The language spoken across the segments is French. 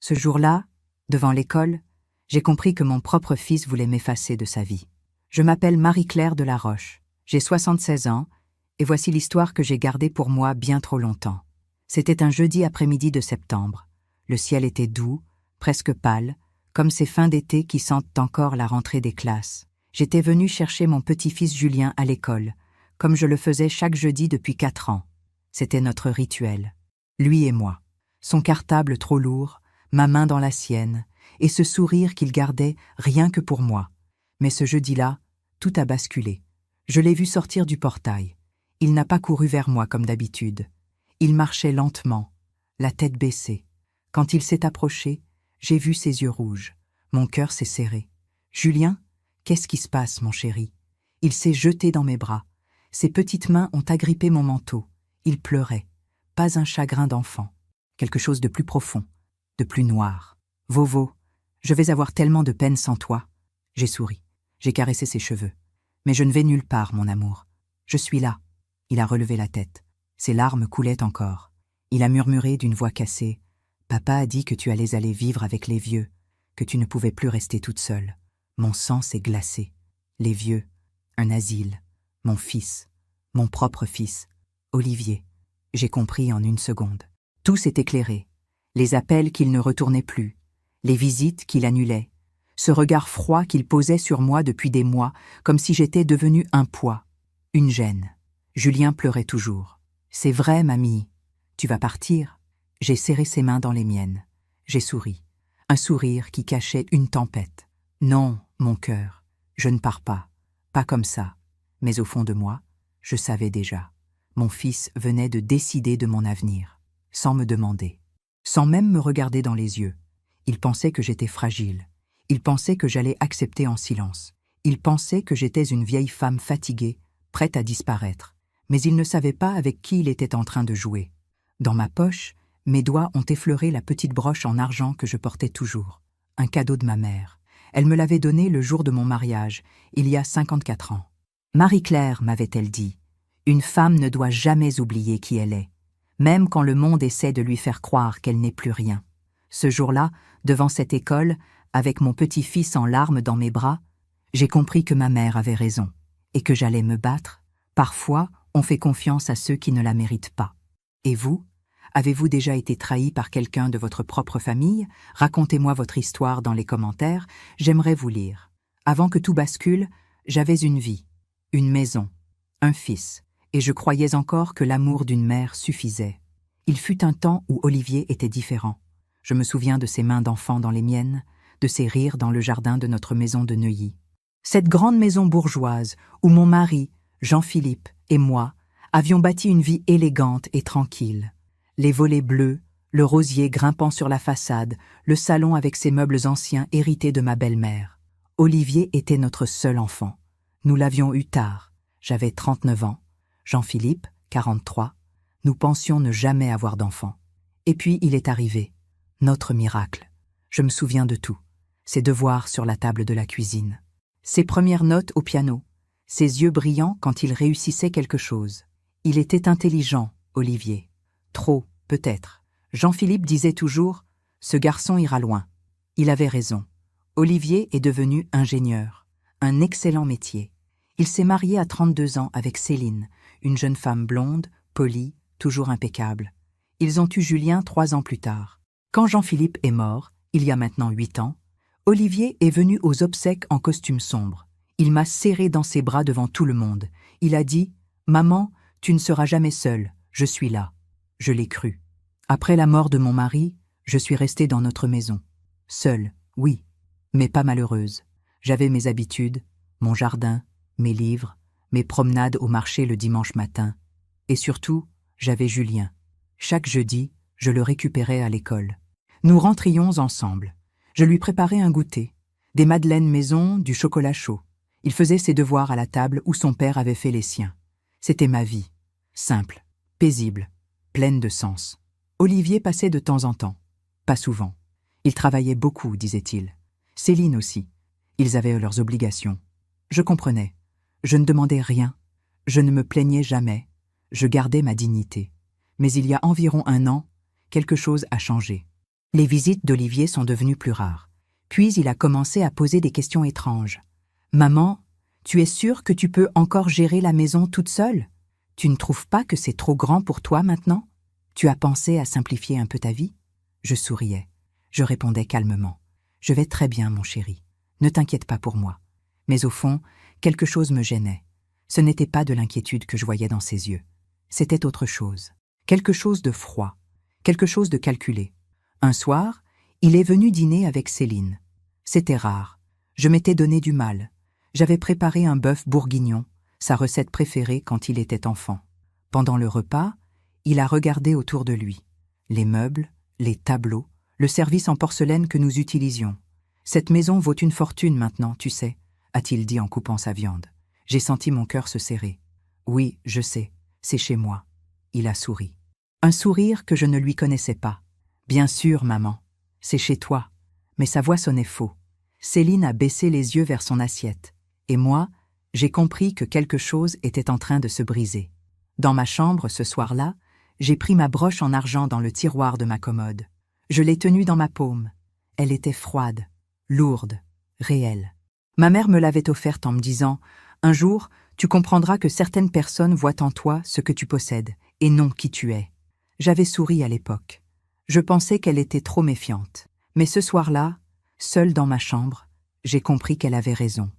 Ce jour-là, devant l'école, j'ai compris que mon propre fils voulait m'effacer de sa vie. Je m'appelle Marie-Claire de la Roche, j'ai 76 ans, et voici l'histoire que j'ai gardée pour moi bien trop longtemps. C'était un jeudi après-midi de septembre. Le ciel était doux, presque pâle, comme ces fins d'été qui sentent encore la rentrée des classes. J'étais venue chercher mon petit-fils Julien à l'école, comme je le faisais chaque jeudi depuis 4 ans. C'était notre rituel. Lui et moi. Son cartable trop lourd, ma main dans la sienne, et ce sourire qu'il gardait rien que pour moi. Mais ce jeudi-là, tout a basculé. Je l'ai vu sortir du portail. Il n'a pas couru vers moi comme d'habitude. Il marchait lentement, la tête baissée. Quand il s'est approché, j'ai vu ses yeux rouges. Mon cœur s'est serré. « Julien, qu'est-ce qui se passe, mon chéri ?» Il s'est jeté dans mes bras. Ses petites mains ont agrippé mon manteau. Il pleurait. Pas un chagrin d'enfant. Quelque chose de plus profond, de plus noir. « Vovo, je vais avoir tellement de peine sans toi. » J'ai souri. J'ai caressé ses cheveux. « Mais je ne vais nulle part, mon amour. Je suis là. » Il a relevé la tête. Ses larmes coulaient encore. Il a murmuré d'une voix cassée. « Papa a dit que tu allais aller vivre avec les vieux, que tu ne pouvais plus rester toute seule. » Mon sang s'est glacé. Les vieux, un asile, mon fils, mon propre fils, Olivier. J'ai compris en une seconde. Tout s'est éclairé. Les appels qu'il ne retournait plus, les visites qu'il annulait, ce regard froid qu'il posait sur moi depuis des mois, comme si j'étais devenue un poids, une gêne. Julien pleurait toujours. « C'est vrai, mamie. Tu vas partir ?» J'ai serré ses mains dans les miennes. J'ai souri. Un sourire qui cachait une tempête. « Non, mon cœur, je ne pars pas. Pas comme ça. » Mais au fond de moi, je savais déjà. Mon fils venait de décider de mon avenir, sans me demander, sans même me regarder dans les yeux. Il pensait que j'étais fragile. Il pensait que j'allais accepter en silence. Il pensait que j'étais une vieille femme fatiguée, prête à disparaître. Mais il ne savait pas avec qui il était en train de jouer. Dans ma poche, mes doigts ont effleuré la petite broche en argent que je portais toujours. Un cadeau de ma mère. Elle me l'avait donné le jour de mon mariage, il y a 54 ans. Marie-Claire, m'avait-elle dit, une femme ne doit jamais oublier qui elle est, même quand le monde essaie de lui faire croire qu'elle n'est plus rien. Ce jour-là, devant cette école, avec mon petit-fils en larmes dans mes bras, j'ai compris que ma mère avait raison, et que j'allais me battre. Parfois, on fait confiance à ceux qui ne la méritent pas. Et vous ? Avez-vous déjà été trahi par quelqu'un de votre propre famille? Racontez-moi votre histoire dans les commentaires, j'aimerais vous lire. Avant que tout bascule, j'avais une vie, une maison, un fils, et je croyais encore que l'amour d'une mère suffisait. Il fut un temps où Olivier était différent. Je me souviens de ses mains d'enfant dans les miennes, de ses rires dans le jardin de notre maison de Neuilly. Cette grande maison bourgeoise où mon mari, Jean-Philippe, et moi avions bâti une vie élégante et tranquille. Les volets bleus, le rosier grimpant sur la façade, le salon avec ses meubles anciens hérités de ma belle-mère. Olivier était notre seul enfant. Nous l'avions eu tard. J'avais 39 ans. Jean-Philippe, 43. Nous pensions ne jamais avoir d'enfant. Et puis il est arrivé. Notre miracle. Je me souviens de tout. Ses devoirs sur la table de la cuisine. Ses premières notes au piano. Ses yeux brillants quand il réussissait quelque chose. Il était intelligent, Olivier. Trop, peut-être. Jean-Philippe disait toujours « Ce garçon ira loin ». Il avait raison. Olivier est devenu ingénieur. Un excellent métier. Il s'est marié à 32 ans avec Céline, une jeune femme blonde, polie, toujours impeccable. Ils ont eu Julien 3 ans plus tard. Quand Jean-Philippe est mort, il y a maintenant 8 ans, Olivier est venu aux obsèques en costume sombre. Il m'a serré dans ses bras devant tout le monde. Il a dit « Maman, tu ne seras jamais seule, je suis là ». Je l'ai cru. Après la mort de mon mari, je suis restée dans notre maison. Seule, oui, mais pas malheureuse. J'avais mes habitudes, mon jardin, mes livres, mes promenades au marché le dimanche matin. Et surtout, j'avais Julien. Chaque jeudi, je le récupérais à l'école. Nous rentrions ensemble. Je lui préparais un goûter, des madeleines maison, du chocolat chaud. Il faisait ses devoirs à la table où son père avait fait les siens. C'était ma vie, simple, paisible, pleine de sens. Olivier passait de temps en temps, pas souvent. Il travaillait beaucoup, disait-il. Céline aussi. Ils avaient leurs obligations. Je comprenais. Je ne demandais rien. Je ne me plaignais jamais. Je gardais ma dignité. Mais il y a environ 1 an, quelque chose a changé. Les visites d'Olivier sont devenues plus rares. Puis il a commencé à poser des questions étranges. « Maman, tu es sûre que tu peux encore gérer la maison toute seule? Tu ne trouves pas que c'est trop grand pour toi maintenant? Tu as pensé à simplifier un peu ta vie ?» Je souriais. Je répondais calmement. « Je vais très bien, mon chéri. Ne t'inquiète pas pour moi. » Mais au fond, quelque chose me gênait. Ce n'était pas de l'inquiétude que je voyais dans ses yeux. C'était autre chose. Quelque chose de froid. Quelque chose de calculé. Un soir, il est venu dîner avec Céline. C'était rare. Je m'étais donné du mal. J'avais préparé un bœuf bourguignon, sa recette préférée quand il était enfant. Pendant le repas, il a regardé autour de lui. Les meubles, les tableaux, le service en porcelaine que nous utilisions. « Cette maison vaut une fortune maintenant, tu sais », a-t-il dit en coupant sa viande. J'ai senti mon cœur se serrer. « Oui, je sais, c'est chez moi. » Il a souri. Un sourire que je ne lui connaissais pas. « Bien sûr, maman, c'est chez toi. » Mais sa voix sonnait faux. Céline a baissé les yeux vers son assiette. Et moi, j'ai compris que quelque chose était en train de se briser. Dans ma chambre, ce soir-là, j'ai pris ma broche en argent dans le tiroir de ma commode. Je l'ai tenue dans ma paume. Elle était froide, lourde, réelle. Ma mère me l'avait offerte en me disant « Un jour, tu comprendras que certaines personnes voient en toi ce que tu possèdes, et non qui tu es. » J'avais souri à l'époque. Je pensais qu'elle était trop méfiante. Mais ce soir-là, seule dans ma chambre, j'ai compris qu'elle avait raison,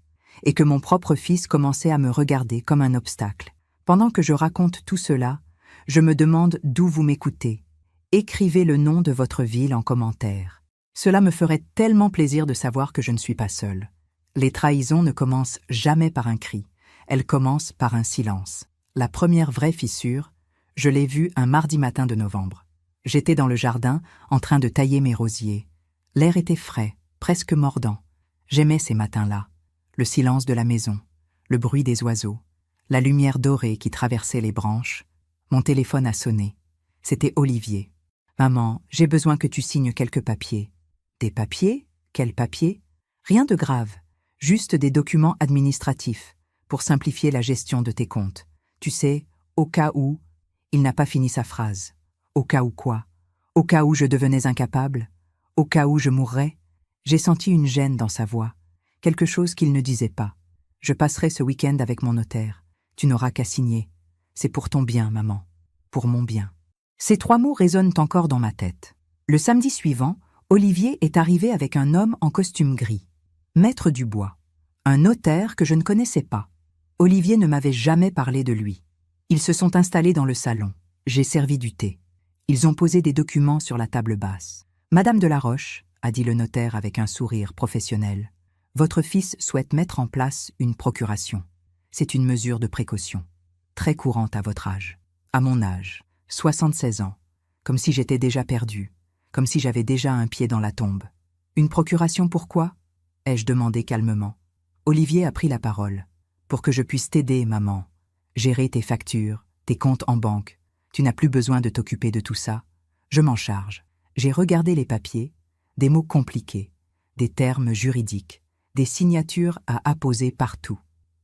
et que mon propre fils commençait à me regarder comme un obstacle. Pendant que je raconte tout cela, je me demande d'où vous m'écoutez. Écrivez le nom de votre ville en commentaire. Cela me ferait tellement plaisir de savoir que je ne suis pas seule. Les trahisons ne commencent jamais par un cri, elles commencent par un silence. La première vraie fissure, je l'ai vue un mardi matin de novembre. J'étais dans le jardin, en train de tailler mes rosiers. L'air était frais, presque mordant. J'aimais ces matins-là. Le silence de la maison, le bruit des oiseaux, la lumière dorée qui traversait les branches. Mon téléphone a sonné. C'était Olivier. « Maman, j'ai besoin que tu signes quelques papiers. » « Des papiers? Quels papiers? » « Rien de grave, juste des documents administratifs, pour simplifier la gestion de tes comptes. Tu sais, au cas où... » Il n'a pas fini sa phrase. Au cas où quoi? Au cas où je devenais incapable? Au cas où je mourrais? J'ai senti une gêne dans sa voix, quelque chose qu'il ne disait pas. Je passerai ce week-end avec mon notaire. Tu n'auras qu'à signer. C'est pour ton bien, maman. Pour mon bien. Ces 3 mots résonnent encore dans ma tête. Le samedi suivant, Olivier est arrivé avec un homme en costume gris. Maître Dubois. Un notaire que je ne connaissais pas. Olivier ne m'avait jamais parlé de lui. Ils se sont installés dans le salon. J'ai servi du thé. Ils ont posé des documents sur la table basse. « Madame de la Roche, » a dit le notaire avec un sourire professionnel, « votre fils souhaite mettre en place une procuration. C'est une mesure de précaution, très courante à votre âge. À mon âge, 76 ans, comme si j'étais déjà perdu, comme si j'avais déjà un pied dans la tombe. Une procuration pourquoi ? Ai-je demandé calmement. Olivier a pris la parole. Pour que je puisse t'aider, maman. Gérer tes factures, tes comptes en banque. Tu n'as plus besoin de t'occuper de tout ça. Je m'en charge. J'ai regardé les papiers, des mots compliqués, des termes juridiques, des signatures à apposer partout.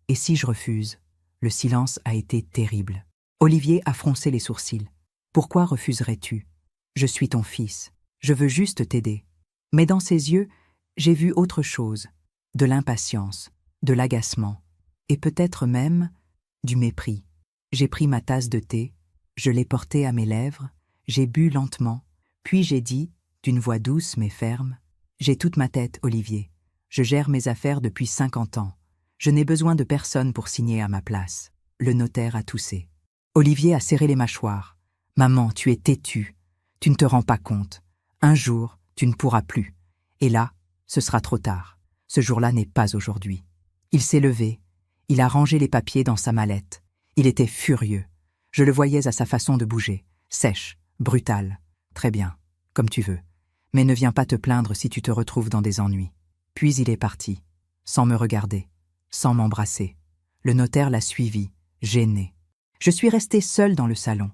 Et si je refuse? Le silence a été terrible. Olivier a froncé les sourcils. Pourquoi refuserais-tu? Je suis ton fils. Je veux juste t'aider. Mais dans ses yeux, j'ai vu autre chose. De l'impatience, de l'agacement, et peut-être même du mépris. J'ai pris ma tasse de thé, je l'ai portée à mes lèvres, j'ai bu lentement, puis j'ai dit, d'une voix douce mais ferme, « J'ai toute ma tête, Olivier. Je gère mes affaires depuis 50 ans. Je n'ai besoin de personne pour signer à ma place. » Le notaire a toussé. Olivier a serré les mâchoires. « Maman, tu es têtue. Tu ne te rends pas compte. Un jour, tu ne pourras plus. Et là, ce sera trop tard. Ce jour-là n'est pas aujourd'hui. » Il s'est levé. Il a rangé les papiers dans sa mallette. Il était furieux. Je le voyais à sa façon de bouger. Sèche, brutale. Très bien, comme tu veux. Mais ne viens pas te plaindre si tu te retrouves dans des ennuis. Puis il est parti, sans me regarder, sans m'embrasser. Le notaire l'a suivi, gêné. Je suis restée seule dans le salon.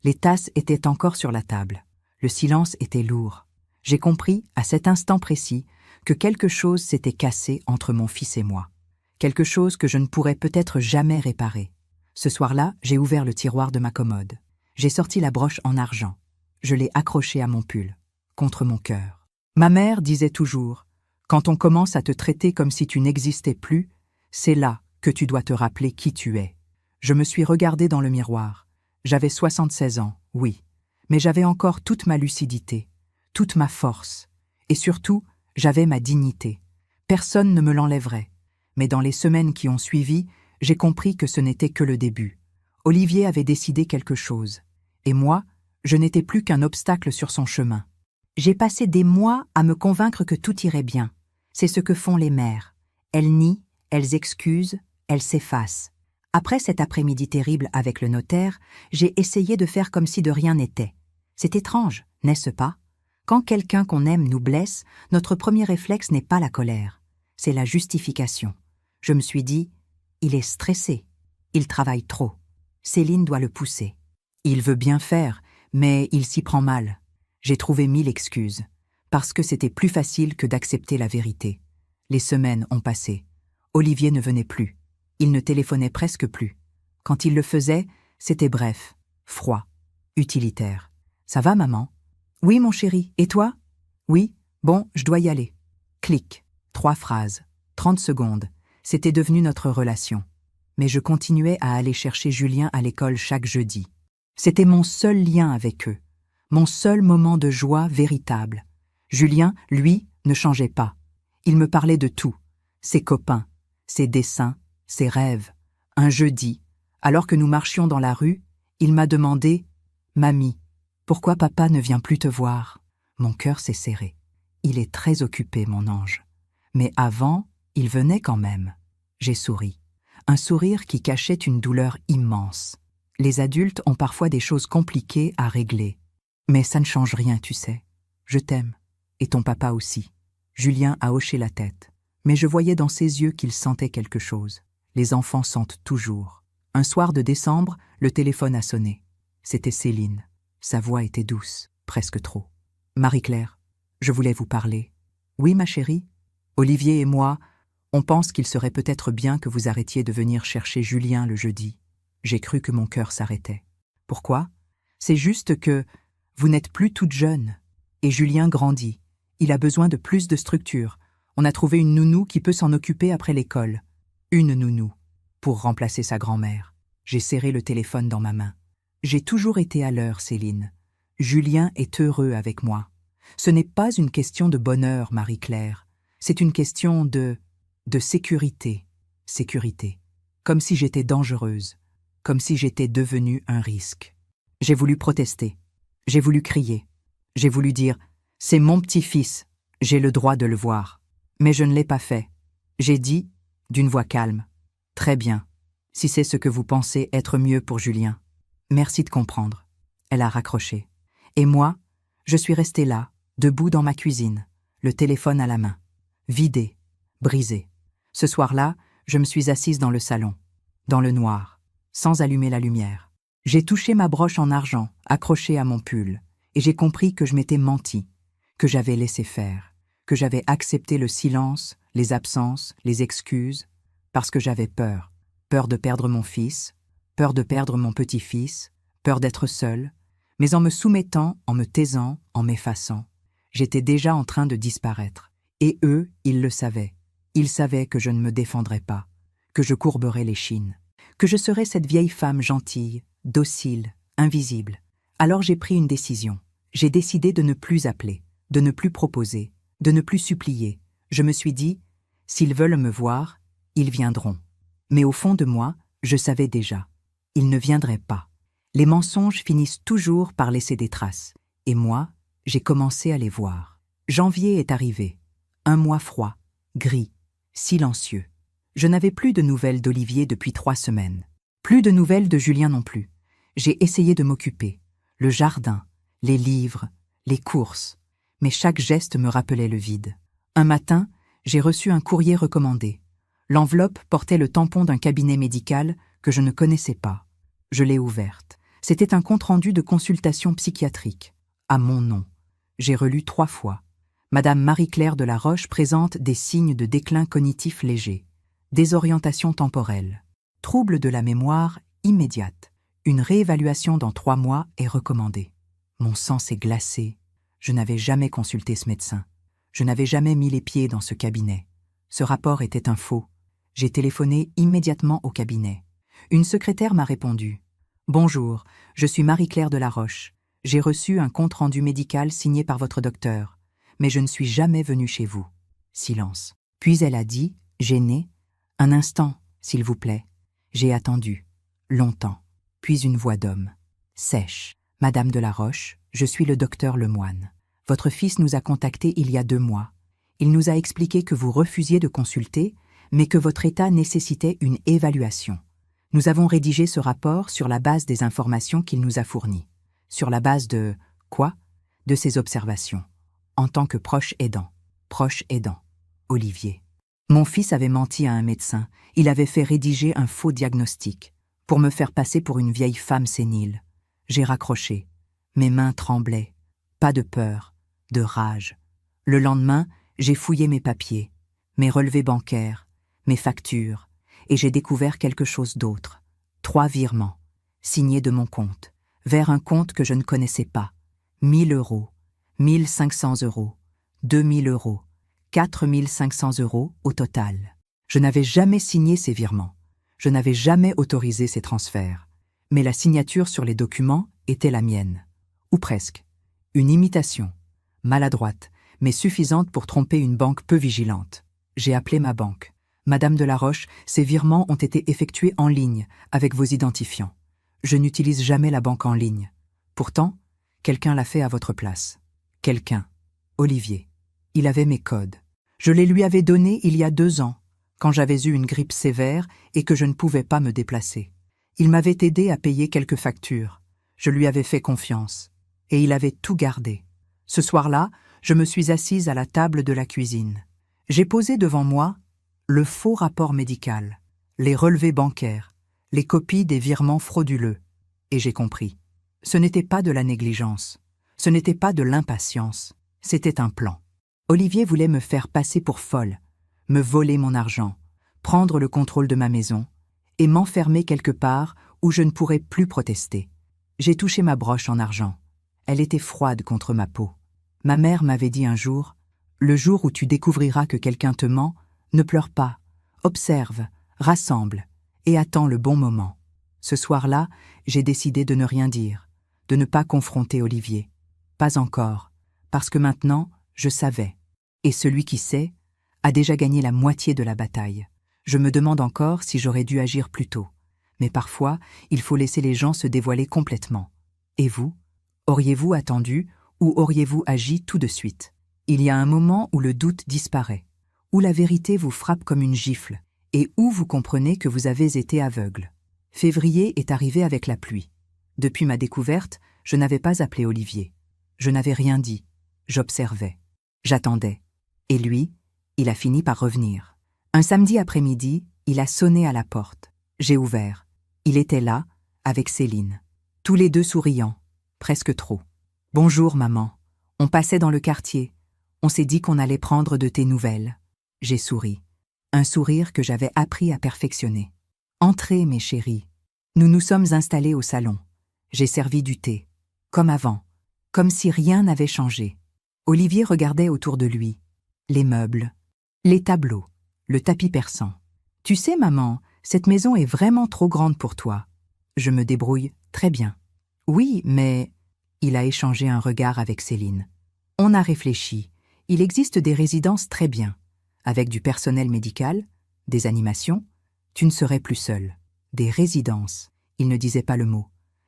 Les tasses étaient encore sur la table. Le silence était lourd. J'ai compris, à cet instant précis, que quelque chose s'était cassé entre mon fils et moi. Quelque chose que je ne pourrais peut-être jamais réparer. Ce soir-là, j'ai ouvert le tiroir de ma commode. J'ai sorti la broche en argent. Je l'ai accrochée à mon pull. contre mon cœur. Ma mère disait toujours, quand on commence à te traiter comme si tu n'existais plus, c'est là que tu dois te rappeler qui tu es. Je me suis regardée dans le miroir. J'avais 76 ans, oui, mais j'avais encore toute ma lucidité, toute ma force, et surtout, j'avais ma dignité. Personne ne me l'enlèverait. Mais dans les semaines qui ont suivi, j'ai compris que ce n'était que le début. Olivier avait décidé quelque chose, et moi, je n'étais plus qu'un obstacle sur son chemin. J'ai passé des mois à me convaincre que tout irait bien. C'est ce que font les mères. Elles nient, elles excusent, elles s'effacent. Après cet après-midi terrible avec le notaire, j'ai essayé de faire comme si de rien n'était. C'est étrange, n'est-ce pas? Quand quelqu'un qu'on aime nous blesse, notre premier réflexe n'est pas la colère, c'est la justification. Je me suis dit, il est stressé, il travaille trop. Céline doit le pousser. Il veut bien faire, mais il s'y prend mal. J'ai trouvé 1000 excuses, parce que c'était plus facile que d'accepter la vérité. Les semaines ont passé. Olivier ne venait plus. Il ne téléphonait presque plus. Quand il le faisait, c'était bref, froid, utilitaire. « Ça va, maman ?»« Oui, mon chéri. Et toi ?»« Oui. Bon, je dois y aller. » Clic. 3 phrases. 30 secondes. C'était devenu notre relation. Mais je continuais à aller chercher Julien à l'école chaque jeudi. C'était mon seul lien avec eux. Mon seul moment de joie véritable. Julien, lui, ne changeait pas. Il me parlait de tout. Ses copains, ses dessins, ses rêves. Un jeudi, alors que nous marchions dans la rue, il m'a demandé « Mamie, pourquoi papa ne vient plus te voir ?» Mon cœur s'est serré. Il est très occupé, mon ange. Mais avant, il venait quand même. J'ai souri. Un sourire qui cachait une douleur immense. Les adultes ont parfois des choses compliquées à régler. Mais ça ne change rien, tu sais. Je t'aime. Et ton papa aussi. Julien a hoché la tête. Mais je voyais dans ses yeux qu'il sentait quelque chose. Les enfants sentent toujours. Un soir de décembre, le téléphone a sonné. C'était Céline. Sa voix était douce, presque trop. « Marie-Claire, je voulais vous parler. »« Oui, ma chérie. Olivier et moi, on pense qu'il serait peut-être bien que vous arrêtiez de venir chercher Julien le jeudi. » J'ai cru que mon cœur s'arrêtait. Pourquoi? C'est juste que vous n'êtes plus toute jeune. Et Julien grandit. Il a besoin de plus de structure. On a trouvé une nounou qui peut s'en occuper après l'école. Une nounou, pour remplacer sa grand-mère. J'ai serré le téléphone dans ma main. J'ai toujours été à l'heure, Céline. Julien est heureux avec moi. Ce n'est pas une question de bonheur, Marie-Claire. C'est une question de sécurité. Sécurité. Comme si j'étais dangereuse. Comme si j'étais devenue un risque. J'ai voulu protester. J'ai voulu crier. J'ai voulu dire « C'est mon petit-fils, j'ai le droit de le voir ». Mais je ne l'ai pas fait. J'ai dit, d'une voix calme « Très bien, si c'est ce que vous pensez être mieux pour Julien. Merci de comprendre. » Elle a raccroché. Et moi, je suis restée là, debout dans ma cuisine, le téléphone à la main, vidé, brisé. Ce soir-là, je me suis assise dans le salon, dans le noir, sans allumer la lumière. J'ai touché ma broche en argent, accrochée à mon pull, et j'ai compris que je m'étais menti, que j'avais laissé faire, que j'avais accepté le silence, les absences, les excuses, parce que j'avais peur. Peur de perdre mon fils, peur de perdre mon petit-fils, peur d'être seule. Mais en me soumettant, en me taisant, en m'effaçant, j'étais déjà en train de disparaître. Et eux, ils le savaient. Ils savaient que je ne me défendrais pas, que je courberais l'échine, que je serais cette vieille femme gentille, docile, invisible. Alors j'ai pris une décision. J'ai décidé de ne plus appeler, de ne plus proposer, de ne plus supplier. Je me suis dit, s'ils veulent me voir, ils viendront. Mais au fond de moi, je savais déjà. Ils ne viendraient pas. Les mensonges finissent toujours par laisser des traces. Et moi, j'ai commencé à les voir. Janvier est arrivé. Un mois froid, gris, silencieux. Je n'avais plus de nouvelles d'Olivier depuis 3 semaines. Plus de nouvelles de Julien non plus. J'ai essayé de m'occuper. Le jardin, les livres, les courses. Mais chaque geste me rappelait le vide. Un matin, j'ai reçu un courrier recommandé. L'enveloppe portait le tampon d'un cabinet médical que je ne connaissais pas. Je l'ai ouverte. C'était un compte-rendu de consultation psychiatrique. À mon nom. J'ai relu 3 fois. Madame Marie-Claire de la Roche présente des signes de déclin cognitif léger. Désorientation temporelle. Trouble de la mémoire immédiate. Une réévaluation dans 3 mois est recommandée. Mon sang s'est glacé. Je n'avais jamais consulté ce médecin. Je n'avais jamais mis les pieds dans ce cabinet. Ce rapport était un faux. J'ai téléphoné immédiatement au cabinet. Une secrétaire m'a répondu. « Bonjour, je suis Marie-Claire de la Roche. J'ai reçu un compte-rendu médical signé par votre docteur, mais je ne suis jamais venue chez vous. » Silence. Puis elle a dit, gênée, « Un instant, s'il vous plaît. » J'ai attendu. Longtemps. Puis une voix d'homme. Sèche. « Madame de la Roche, je suis le docteur Lemoine. Votre fils nous a contactés il y a 2 mois. Il nous a expliqué que vous refusiez de consulter, mais que votre état nécessitait une évaluation. Nous avons rédigé ce rapport sur la base des informations qu'il nous a fournies. Sur la base de... quoi? De ses observations. En tant que proche aidant. Proche aidant. Olivier. Mon fils avait menti à un médecin. Il avait fait rédiger un faux diagnostic pour me faire passer pour une vieille femme sénile. J'ai raccroché. Mes mains tremblaient. Pas de peur, de rage. Le lendemain, j'ai fouillé mes papiers, mes relevés bancaires, mes factures, et j'ai découvert quelque chose d'autre. 3 virements, signés de mon compte, vers un compte que je ne connaissais pas. 1 000 €, 1 500 €, 2 000 €, 4 500 € au total. Je n'avais jamais signé ces virements. Je n'avais jamais autorisé ces transferts. Mais la signature sur les documents était la mienne. Ou presque. Une imitation. Maladroite, mais suffisante pour tromper une banque peu vigilante. J'ai appelé ma banque. Madame de la Roche, ces virements ont été effectués en ligne, avec vos identifiants. Je n'utilise jamais la banque en ligne. Pourtant, quelqu'un l'a fait à votre place. Quelqu'un. Olivier. Il avait mes codes. Je les lui avais donnés il y a 2 ans, quand j'avais eu une grippe sévère et que je ne pouvais pas me déplacer. Il m'avait aidé à payer quelques factures. Je lui avais fait confiance. Et il avait tout gardé. Ce soir-là, je me suis assise à la table de la cuisine. J'ai posé devant moi le faux rapport médical, les relevés bancaires, les copies des virements frauduleux. Et j'ai compris. Ce n'était pas de la négligence. Ce n'était pas de l'impatience. C'était un plan. Olivier voulait me faire passer pour folle, me voler mon argent, prendre le contrôle de ma maison et m'enfermer quelque part où je ne pourrais plus protester. J'ai touché ma broche en argent. Elle était froide contre ma peau. Ma mère m'avait dit un jour, « Le jour où tu découvriras que quelqu'un te ment, ne pleure pas, observe, rassemble et attends le bon moment. » Ce soir-là, j'ai décidé de ne rien dire, de ne pas confronter Olivier. Pas encore, parce que maintenant, je savais. Et celui qui sait a déjà gagné la moitié de la bataille. Je me demande encore si j'aurais dû agir plus tôt. Mais parfois, il faut laisser les gens se dévoiler complètement. Et vous? Auriez-vous attendu ou auriez-vous agi tout de suite? Il y a un moment où le doute disparaît, où la vérité vous frappe comme une gifle, et où vous comprenez que vous avez été aveugle. Février est arrivé avec la pluie. Depuis ma découverte, je n'avais pas appelé Olivier. Je n'avais rien dit. J'observais. J'attendais. Et lui, il a fini par revenir. Un samedi après-midi, il a sonné à la porte. J'ai ouvert. Il était là, avec Céline. Tous les deux souriants, presque trop. « Bonjour, maman. On passait dans le quartier. On s'est dit qu'on allait prendre de tes nouvelles. » J'ai souri. Un sourire que j'avais appris à perfectionner. « Entrez, mes chéris. » Nous nous sommes installés au salon. J'ai servi du thé. Comme avant. Comme si rien n'avait changé. Olivier regardait autour de lui. Les meubles. Les tableaux. Le tapis persan. « Tu sais, maman, cette maison est vraiment trop grande pour toi. » Je me débrouille très bien. « Oui, mais... » Il a échangé un regard avec Céline. « On a réfléchi. Il existe des résidences très bien. Avec du personnel médical, des animations, tu ne serais plus seule. Des résidences. » Il ne disait pas le mot,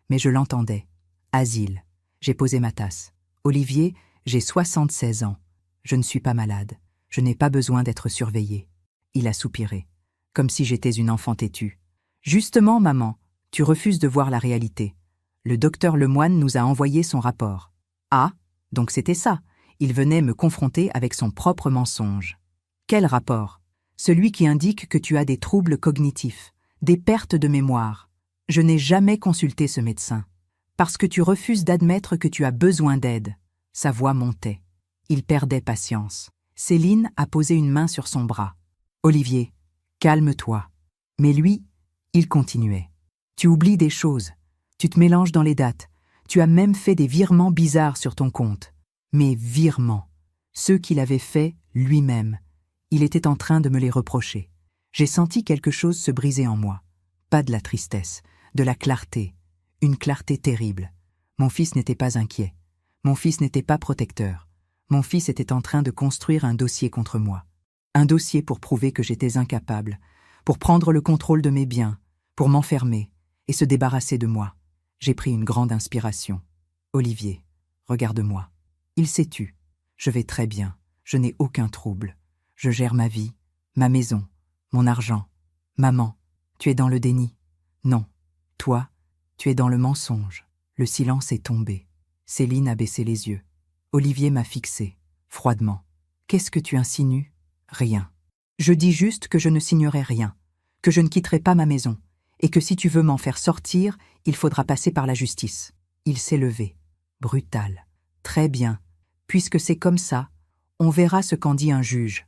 mais je l'entendais. Asile. J'ai posé ma tasse. « Olivier, j'ai 76 ans. Je ne suis pas malade. Je n'ai pas besoin d'être surveillée. » Il a soupiré, comme si j'étais une enfant têtue. « Justement, maman, tu refuses de voir la réalité. Le docteur Lemoine nous a envoyé son rapport. » Ah, donc c'était ça. Il venait me confronter avec son propre mensonge. Quel rapport? Celui qui indique que tu as des troubles cognitifs, des pertes de mémoire. Je n'ai jamais consulté ce médecin. Parce que tu refuses d'admettre que tu as besoin d'aide. Sa voix montait. Il perdait patience. Céline a posé une main sur son bras. « Olivier, calme-toi. » Mais lui, il continuait. « Tu oublies des choses. Tu te mélanges dans les dates. Tu as même fait des virements bizarres sur ton compte. Mes virements, ceux qu'il avait faits lui-même, il était en train de me les reprocher. J'ai senti quelque chose se briser en moi. Pas de la tristesse, de la clarté, une clarté terrible. Mon fils n'était pas inquiet. Mon fils n'était pas protecteur. Mon fils était en train de construire un dossier contre moi. Un dossier pour prouver que j'étais incapable, pour prendre le contrôle de mes biens, pour m'enfermer et se débarrasser de moi. J'ai pris une grande inspiration. Olivier, regarde-moi. Il s'est tu. Je vais très bien. Je n'ai aucun trouble. Je gère ma vie, ma maison, mon argent. Maman, tu es dans le déni. Non. Toi, tu es dans le mensonge. Le silence est tombé. Céline a baissé les yeux. Olivier m'a fixé, froidement. Qu'est-ce que tu insinues? Rien. Je dis juste que je ne signerai rien, que je ne quitterai pas ma maison, et que si tu veux m'en faire sortir, il faudra passer par la justice. Il s'est levé. Brutal. Très bien. Puisque c'est comme ça, on verra ce qu'en dit un juge.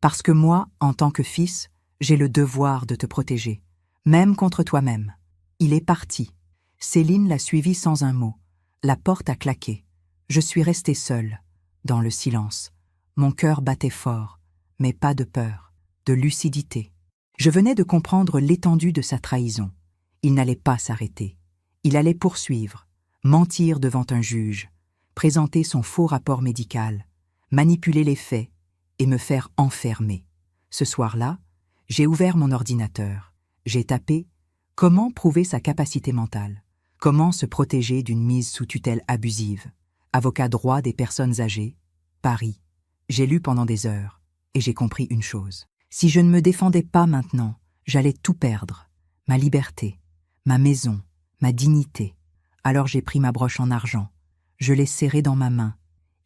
Parce que moi, en tant que fils, j'ai le devoir de te protéger, même contre toi-même. Il est parti. Céline l'a suivi sans un mot. La porte a claqué. Je suis restée seule, dans le silence. Mon cœur battait fort, mais pas de peur, de lucidité. Je venais de comprendre l'étendue de sa trahison. Il n'allait pas s'arrêter. Il allait poursuivre, mentir devant un juge, présenter son faux rapport médical, manipuler les faits et me faire enfermer. Ce soir-là, j'ai ouvert mon ordinateur. J'ai tapé « Comment prouver sa capacité mentale ? Comment se protéger d'une mise sous tutelle abusive ? Avocat droit des personnes âgées, Paris. » J'ai lu pendant des heures et j'ai compris une chose. Si je ne me défendais pas maintenant, j'allais tout perdre. Ma liberté, ma maison, ma dignité. Alors j'ai pris ma broche en argent. Je l'ai serrée dans ma main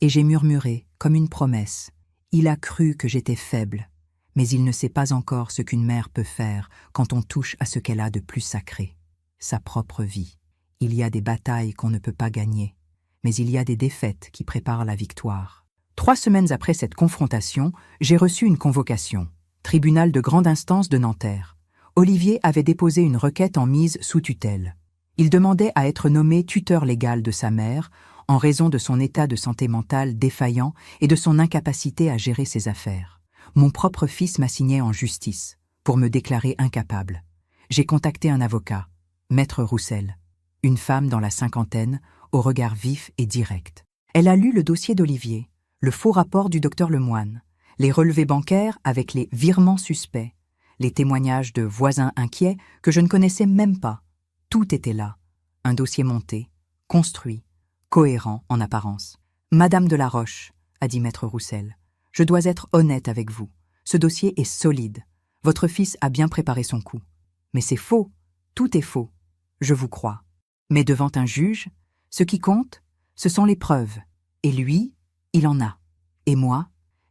et j'ai murmuré, comme une promesse. Il a cru que j'étais faible, mais il ne sait pas encore ce qu'une mère peut faire quand on touche à ce qu'elle a de plus sacré, sa propre vie. Il y a des batailles qu'on ne peut pas gagner, mais il y a des défaites qui préparent la victoire. 3 semaines après cette confrontation, j'ai reçu une convocation. Tribunal de grande instance de Nanterre. Olivier avait déposé une requête en mise sous tutelle. Il demandait à être nommé tuteur légal de sa mère en raison de son état de santé mentale défaillant et de son incapacité à gérer ses affaires. Mon propre fils m'assignait en justice pour me déclarer incapable. J'ai contacté un avocat, Maître Roussel, une femme dans la cinquantaine, au regard vif et direct. Elle a lu le dossier d'Olivier, le faux rapport du docteur Lemoine, les relevés bancaires avec les virements suspects, les témoignages de voisins inquiets que je ne connaissais même pas. Tout était là. Un dossier monté, construit, cohérent en apparence. « Madame de la Roche, » a dit Maître Roussel, « je dois être honnête avec vous. Ce dossier est solide. Votre fils a bien préparé son coup. Mais c'est faux. Tout est faux. Je vous crois. Mais devant un juge, ce qui compte, ce sont les preuves. Et lui, il en a. Et moi,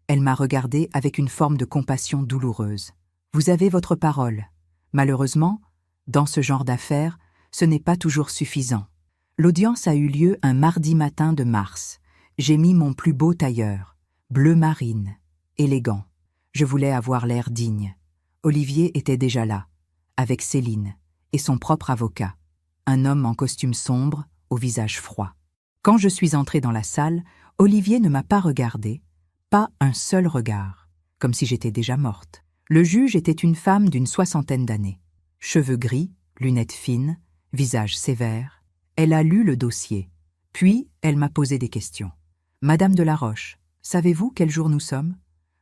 elle m'a regardé avec une forme de compassion douloureuse. Vous avez votre parole. Malheureusement, dans ce genre d'affaires, ce n'est pas toujours suffisant. L'audience a eu lieu un mardi matin de mars. J'ai mis mon plus beau tailleur, bleu marine, élégant. Je voulais avoir l'air digne. Olivier était déjà là, avec Céline et son propre avocat, un homme en costume sombre, au visage froid. Quand je suis entrée dans la salle, Olivier ne m'a pas regardée, pas un seul regard, comme si j'étais déjà morte. Le juge était une femme d'une 60aine d'années. Cheveux gris, lunettes fines, visage sévère. Elle a lu le dossier, puis elle m'a posé des questions. « Madame de la Roche, savez-vous quel jour nous sommes ?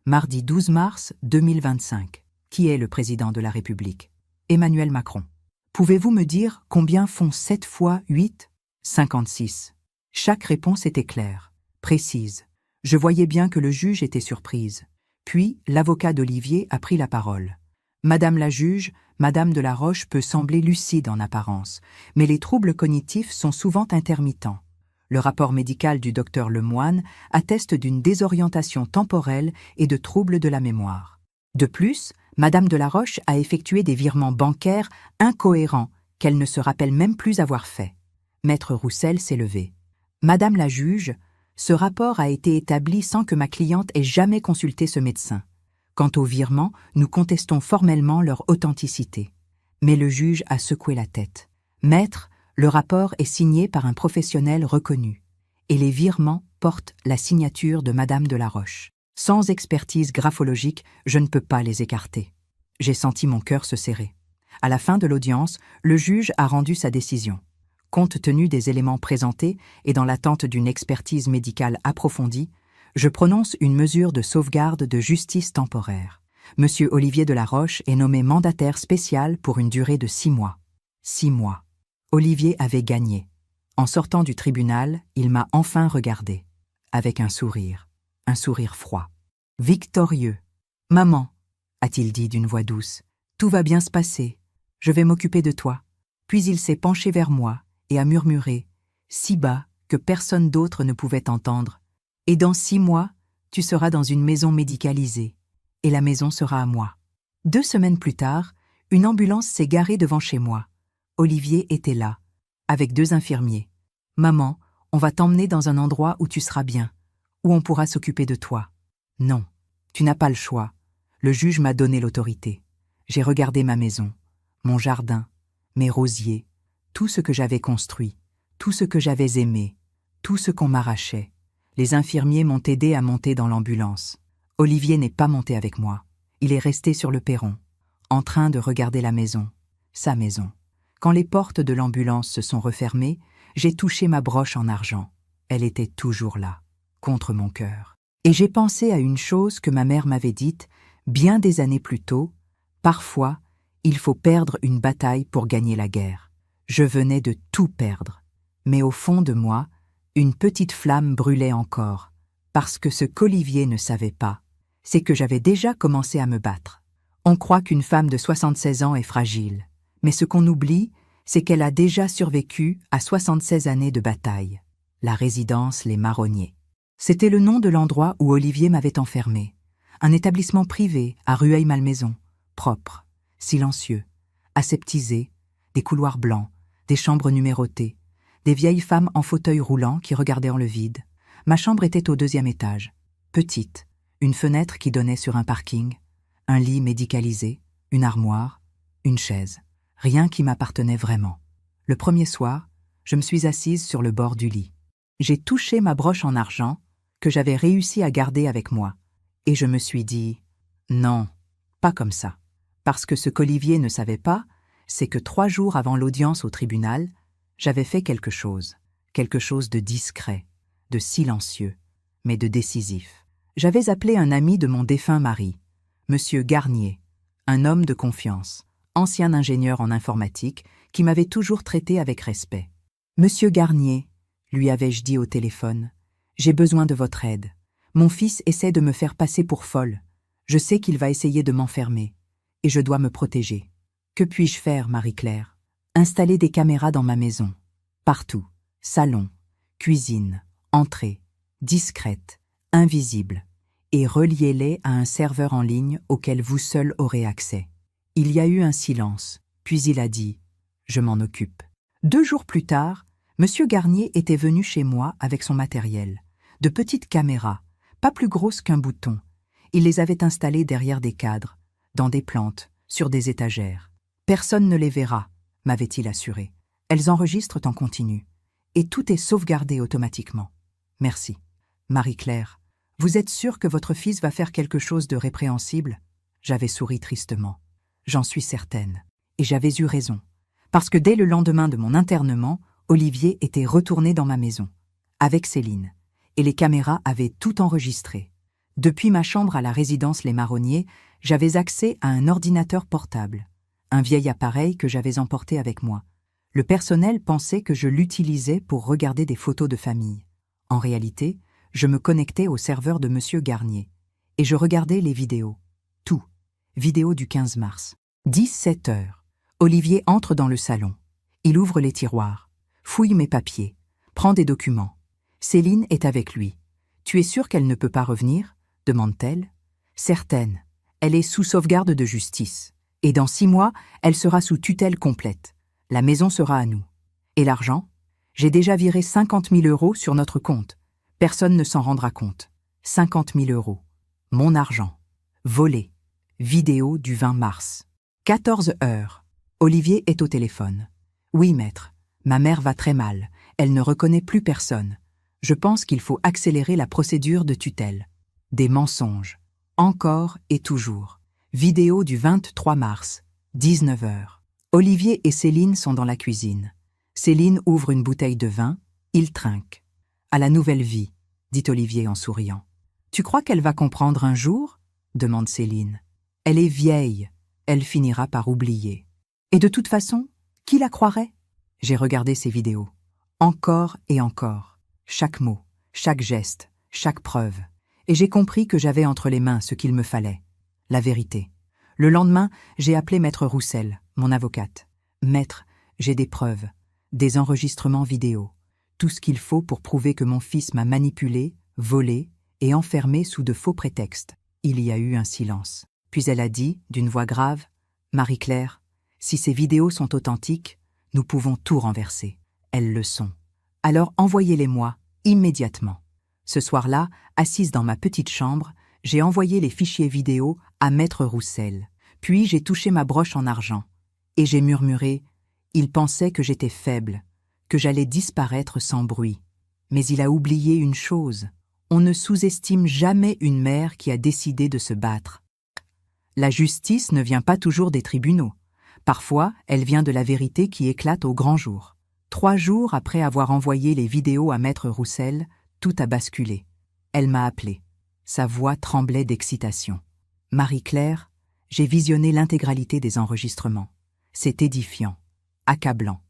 Mardi 12 mars 2025. Qui est le président de la République ? Emmanuel Macron. Pouvez-vous me dire combien font 7 fois 8 ? 56. Chaque réponse était claire, précise. Je voyais bien que le juge était surprise. Puis, l'avocat d'Olivier a pris la parole. « Madame la juge, Madame de la Roche peut sembler lucide en apparence, mais les troubles cognitifs sont souvent intermittents. Le rapport médical du docteur Lemoine atteste d'une désorientation temporelle et de troubles de la mémoire. De plus, Madame de la Roche a effectué des virements bancaires incohérents qu'elle ne se rappelle même plus avoir faits. » Maître Roussel s'est levé. « Madame la juge, ce rapport a été établi sans que ma cliente ait jamais consulté ce médecin. Quant aux virements, nous contestons formellement leur authenticité. » Mais le juge a secoué la tête. « Maître, le rapport est signé par un professionnel reconnu, et les virements portent la signature de Madame de la Roche. Sans expertise graphologique, je ne peux pas les écarter. J'ai senti mon cœur se serrer. À la fin de l'audience, le juge a rendu sa décision. Compte tenu des éléments présentés et dans l'attente d'une expertise médicale approfondie, je prononce une mesure de sauvegarde de justice temporaire. Monsieur Olivier de la Roche est nommé mandataire spécial pour une durée de 6 mois. 6 mois. Olivier avait gagné. En sortant du tribunal, il m'a enfin regardé, avec un sourire froid. Victorieux. « Maman, a-t-il dit d'une voix douce, tout va bien se passer, je vais m'occuper de toi. » Puis il s'est penché vers moi et a murmuré, si bas que personne d'autre ne pouvait entendre. « Et dans 6 mois, tu seras dans une maison médicalisée, et la maison sera à moi. » 2 semaines plus tard, une ambulance s'est garée devant chez moi. Olivier était là, avec 2 infirmiers. « Maman, on va t'emmener dans un endroit où tu seras bien, où on pourra s'occuper de toi. » Non, tu n'as pas le choix. Le juge m'a donné l'autorité. J'ai regardé ma maison, mon jardin, mes rosiers, tout ce que j'avais construit, tout ce que j'avais aimé, tout ce qu'on m'arrachait. Les infirmiers m'ont aidé à monter dans l'ambulance. Olivier n'est pas monté avec moi. Il est resté sur le perron, en train de regarder la maison, sa maison. Quand les portes de l'ambulance se sont refermées, j'ai touché ma broche en argent. Elle était toujours là, contre mon cœur. Et j'ai pensé à une chose que ma mère m'avait dite bien des années plus tôt. Parfois, il faut perdre une bataille pour gagner la guerre. Je venais de tout perdre. Mais au fond de moi, une petite flamme brûlait encore, parce que ce qu'Olivier ne savait pas, c'est que j'avais déjà commencé à me battre. On croit qu'une femme de 76 ans est fragile, mais ce qu'on oublie, c'est qu'elle a déjà survécu à 76 années de bataille. La résidence Les Marronniers. C'était le nom de l'endroit où Olivier m'avait enfermé. Un établissement privé à Rueil-Malmaison, propre, silencieux, aseptisé, des couloirs blancs, des chambres numérotées, des vieilles femmes en fauteuil roulant qui regardaient en le vide. Ma chambre était au 2e étage, petite, une fenêtre qui donnait sur un parking, un lit médicalisé, une armoire, une chaise. Rien qui m'appartenait vraiment. Le premier soir, je me suis assise sur le bord du lit. J'ai touché ma broche en argent que j'avais réussi à garder avec moi, et je me suis dit « Non, pas comme ça ». Parce que ce qu'Olivier ne savait pas, c'est que 3 jours avant l'audience au tribunal, j'avais fait quelque chose de discret, de silencieux, mais de décisif. J'avais appelé un ami de mon défunt mari, Monsieur Garnier, un homme de confiance, ancien ingénieur en informatique, qui m'avait toujours traité avec respect. « Monsieur Garnier, lui avais-je dit au téléphone, j'ai besoin de votre aide. Mon fils essaie de me faire passer pour folle. Je sais qu'il va essayer de m'enfermer, et je dois me protéger. Que puis-je faire, Marie-Claire? Installer des caméras dans ma maison, partout, salon, cuisine, entrée, discrète, invisible, et reliez-les à un serveur en ligne auquel vous seul aurez accès. » Il y a eu un silence, puis il a dit « Je m'en occupe ». 2 jours plus tard, Monsieur Garnier était venu chez moi avec son matériel, de petites caméras, pas plus grosses qu'un bouton. Il les avait installées derrière des cadres, dans des plantes, sur des étagères. « Personne ne les verra », m'avait-il assuré. « Elles enregistrent en continu, et tout est sauvegardé automatiquement. Merci. Marie-Claire, vous êtes sûre que votre fils va faire quelque chose de répréhensible ?» J'avais souri tristement. J'en suis certaine. Et j'avais eu raison. Parce que dès le lendemain de mon internement, Olivier était retourné dans ma maison, avec Céline, et les caméras avaient tout enregistré. Depuis ma chambre à la résidence Les Marronniers, j'avais accès à un ordinateur portable, un vieil appareil que j'avais emporté avec moi. Le personnel pensait que je l'utilisais pour regarder des photos de famille. En réalité, je me connectais au serveur de Monsieur Garnier, et je regardais les vidéos. Tout. Vidéo du 15 mars. 17 heures. Olivier entre dans le salon. Il ouvre les tiroirs, fouille mes papiers, prend des documents. Céline est avec lui. « Tu es sûre qu'elle ne peut pas revenir ?» demande-t-elle. « Certaine. Elle est sous sauvegarde de justice. Et dans 6 mois, elle sera sous tutelle complète. La maison sera à nous. Et l'argent ? J'ai déjà viré 50 000 € sur notre compte. Personne ne s'en rendra compte. 50 000 €. Mon argent. Volé. Vidéo du 20 mars. 14 heures. Olivier est au téléphone. « Oui, maître. Ma mère va très mal. Elle ne reconnaît plus personne. Je pense qu'il faut accélérer la procédure de tutelle. Des mensonges. Encore et toujours. Vidéo du 23 mars, 19 h. Olivier et Céline sont dans la cuisine. Céline ouvre une bouteille de vin, il trinque. « À la nouvelle vie », dit Olivier en souriant. « Tu crois qu'elle va comprendre un jour ?» demande Céline. « Elle est vieille, elle finira par oublier. Et de toute façon, qui la croirait ?» J'ai regardé ces vidéos. Encore et encore. Chaque mot, chaque geste, chaque preuve. Et j'ai compris que j'avais entre les mains ce qu'il me fallait. La vérité. Le lendemain, j'ai appelé Maître Roussel, mon avocate. « Maître, j'ai des preuves, des enregistrements vidéo, tout ce qu'il faut pour prouver que mon fils m'a manipulé, volé et enfermé sous de faux prétextes. » Il y a eu un silence. Puis elle a dit, d'une voix grave, « Marie-Claire, si ces vidéos sont authentiques, nous pouvons tout renverser. Elles le sont. Alors envoyez-les-moi, immédiatement. » Ce soir-là, assise dans ma petite chambre, j'ai envoyé les fichiers vidéo à Maître Roussel. Puis j'ai touché ma broche en argent. Et j'ai murmuré, « Il pensait que j'étais faible, que j'allais disparaître sans bruit. » Mais il a oublié une chose. On ne sous-estime jamais une mère qui a décidé de se battre. La justice ne vient pas toujours des tribunaux. Parfois, elle vient de la vérité qui éclate au grand jour. 3 jours après avoir envoyé les vidéos à Maître Roussel, tout a basculé. Elle m'a appelé. Sa voix tremblait d'excitation. « Marie-Claire, j'ai visionné l'intégralité des enregistrements. C'est édifiant, accablant.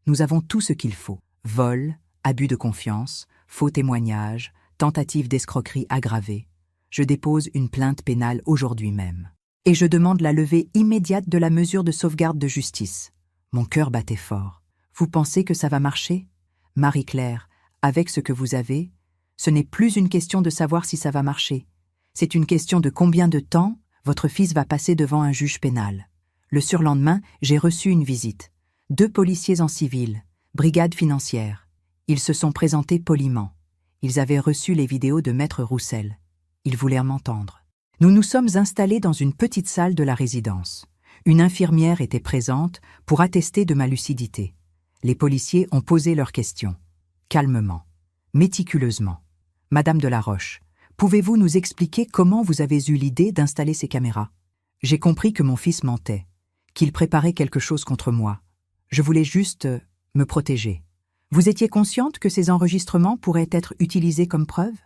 Nous avons tout ce qu'il faut. Vol, abus de confiance, faux témoignages, tentative d'escroquerie aggravée. Je dépose une plainte pénale aujourd'hui même. Et je demande la levée immédiate de la mesure de sauvegarde de justice. » Mon cœur battait fort. « Vous pensez que ça va marcher ? Marie-Claire, avec ce que vous avez, ce n'est plus une question de savoir si ça va marcher. C'est une question de combien de temps votre fils va passer devant un juge pénal. » Le surlendemain, j'ai reçu une visite. 2 policiers en civil, brigade financière. Ils se sont présentés poliment. Ils avaient reçu les vidéos de Maître Roussel. Ils voulaient m'entendre. Nous nous sommes installés dans une petite salle de la résidence. Une infirmière était présente pour attester de ma lucidité. Les policiers ont posé leurs questions. Calmement, méticuleusement. « Madame Delaroche, pouvez-vous nous expliquer comment vous avez eu l'idée d'installer ces caméras ?» J'ai compris que mon fils mentait, qu'il préparait quelque chose contre moi. Je voulais juste me protéger. « Vous étiez consciente que ces enregistrements pourraient être utilisés comme preuve ?»